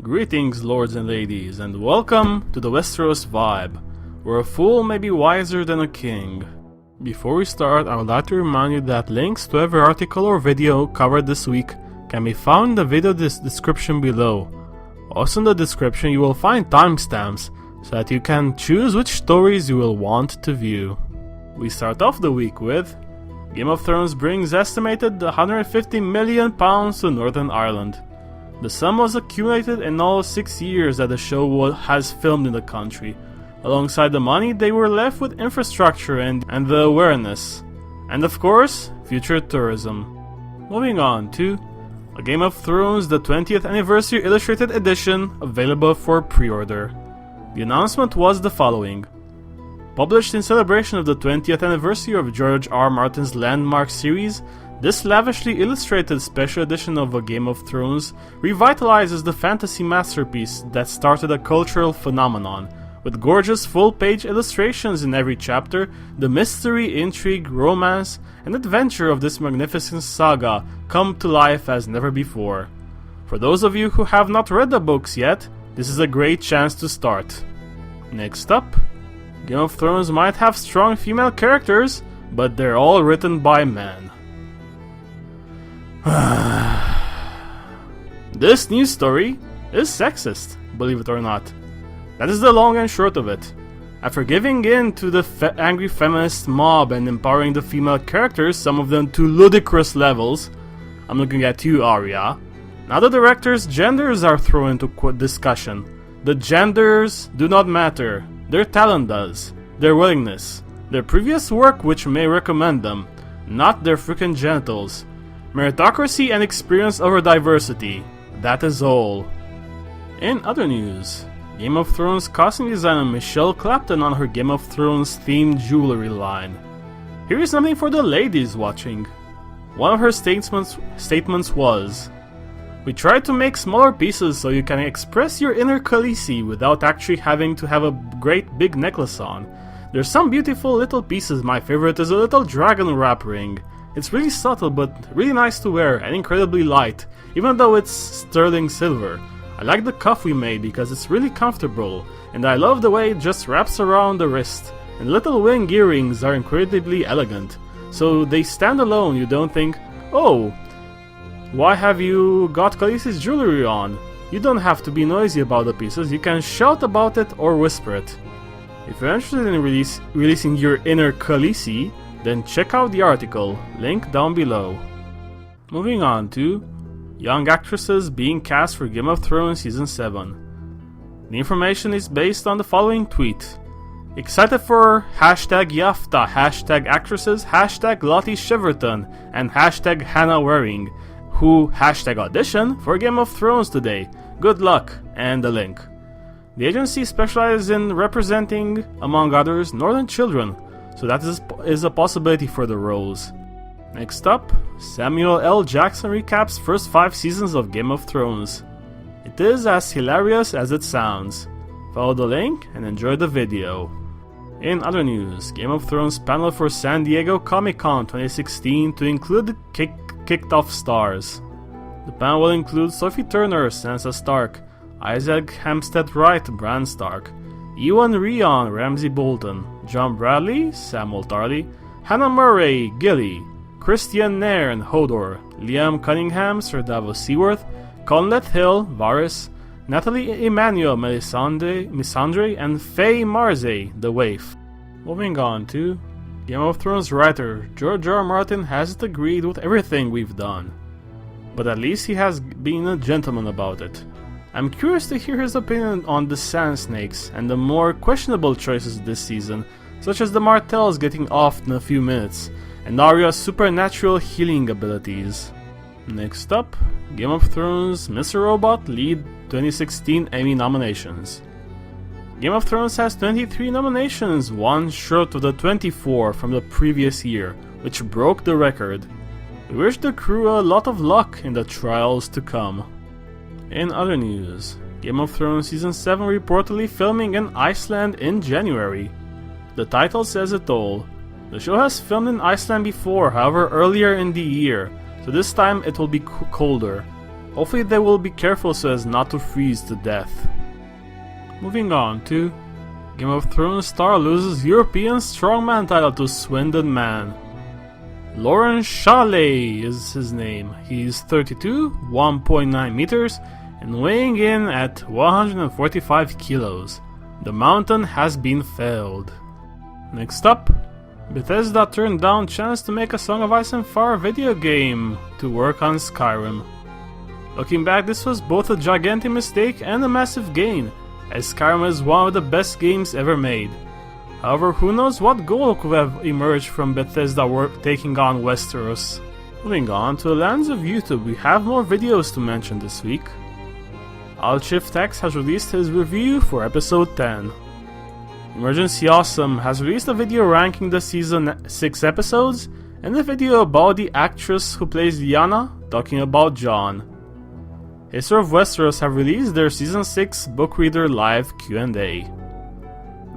Greetings, lords and ladies, and welcome to the Westeros Vibe, where a fool may be wiser than a king. Before we start, I would like to remind you that links to every article or video covered this week can be found in the video description below. Also in the description you will find timestamps, so that you can choose which stories you will want to view. We start off the week with Game of Thrones brings estimated £150 million to Northern Ireland. The sum was accumulated in all 6 years that the show has filmed in the country. Alongside the money, they were left with infrastructure and the awareness. And of course, future tourism. Moving on to A Game of Thrones, the 20th Anniversary Illustrated Edition, available for pre-order. The announcement was the following. Published in celebration of the 20th anniversary of George R. Martin's landmark series, this lavishly illustrated special edition of A Game of Thrones revitalizes the fantasy masterpiece that started a cultural phenomenon. With gorgeous full-page illustrations in every chapter, the mystery, intrigue, romance, and adventure of this magnificent saga come to life as never before. For those of you who have not read the books yet, this is a great chance to start. Next up, Game of Thrones might have strong female characters, but they're all written by men. This news story is sexist, believe it or not. That is the long and short of it. After giving in to the angry feminist mob and empowering the female characters, some of them to ludicrous levels, I'm looking at you, Arya, now the director's genders are thrown into discussion. The genders do not matter, their talent does, their willingness, their previous work which may recommend them, not their freaking genitals. Meritocracy and experience over diversity, that is all. In other news, Game of Thrones costume designer Michelle Clapton on her Game of Thrones themed jewelry line. Here is something for the ladies watching. One of her statements was, "We tried to make smaller pieces so you can express your inner Khaleesi without actually having to have a great big necklace on. There's some beautiful little pieces. My favorite is a little dragon wrap ring. It's really subtle but really nice to wear and incredibly light, even though it's sterling silver. I like the cuff we made because it's really comfortable, and I love the way it just wraps around the wrist, and little wing earrings are incredibly elegant. So they stand alone, you don't think, oh, why have you got Khaleesi's jewelry on? You don't have to be noisy about the pieces, you can shout about it or whisper it. If you're interested in releasing your inner Khaleesi, then check out the article, link down below." Moving on to Young actresses being cast for Game of Thrones Season 7. The information is based on the following tweet. Excited for #Yafta, #actresses, #Lottie Shiverton, and #Hannah Waring, who #audition for Game of Thrones today. Good luck, and a link. The agency specializes in representing, among others, Northern children, so that is a possibility for the roles. Next up, Samuel L. Jackson recaps first 5 seasons of Game of Thrones. It is as hilarious as it sounds. Follow the link and enjoy the video. In other news, Game of Thrones panel for San Diego Comic-Con 2016 to include kicked off stars. The panel will include Sophie Turner, Sansa Stark, Isaac Hempstead Wright, Bran Stark, Ewan Rion, Ramsay Bolton, John Bradley, Samuel Tarly, Hannah Murray, Gilly, Christian Nairn, Hodor, Liam Cunningham, Sir Davos Seaworth, Conlet Hill, Varys, Natalie Emmanuel, Melisandre, and Faye Marze, the Waif. Moving on to Game of Thrones writer George R. Martin hasn't agreed with everything we've done, but at least he has been a gentleman about it. I'm curious to hear his opinion on the Sand Snakes and the more questionable choices this season, such as the Martells getting offed in a few minutes, and Arya's supernatural healing abilities. Next up, Game of Thrones Mr. Robot lead 2016 Emmy nominations. Game of Thrones has 23 nominations, one short of the 24 from the previous year, which broke the record. We wish the crew a lot of luck in the trials to come. In other news, Game of Thrones Season 7 reportedly filming in Iceland in January. The title says it all. The show has filmed in Iceland before, however earlier in the year, so this time it will be colder. Hopefully they will be careful so as not to freeze to death. Moving on to Game of Thrones star loses European strongman title to Swindon Man. Lauren Chalet is his name. He's 32, 1.9 meters, and weighing in at 145 kilos. The mountain has been felled. Next up, Bethesda turned down chance to make a Song of Ice and Fire video game to work on Skyrim. Looking back, this was both a gigantic mistake and a massive gain, as Skyrim is one of the best games ever made. However, who knows what goal could have emerged from Bethesda work taking on Westeros. Moving on to the lands of YouTube, we have more videos to mention this week. AlchivTex has released his review for episode 10. Emergency Awesome has released a video ranking the season 6 episodes, and a video about the actress who plays Lyanna, talking about Jon. History of Westeros have released their season 6 book reader live Q&A.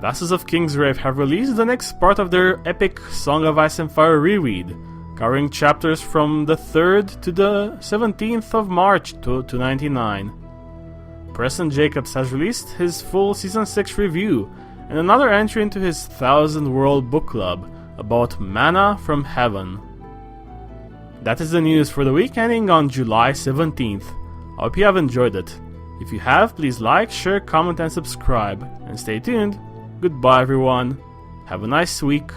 Vassals of Kingsgrave have released the next part of their epic Song of Ice and Fire reread, covering chapters from the 3rd to the 17th of March to 99. Preston Jacobs has released his full season 6 review, and another entry into his 1000 World Book Club about Manna from Heaven. That is the news for the week ending on July 17th. I hope you have enjoyed it. If you have, please like, share, comment and subscribe. And stay tuned. Goodbye everyone. Have a nice week.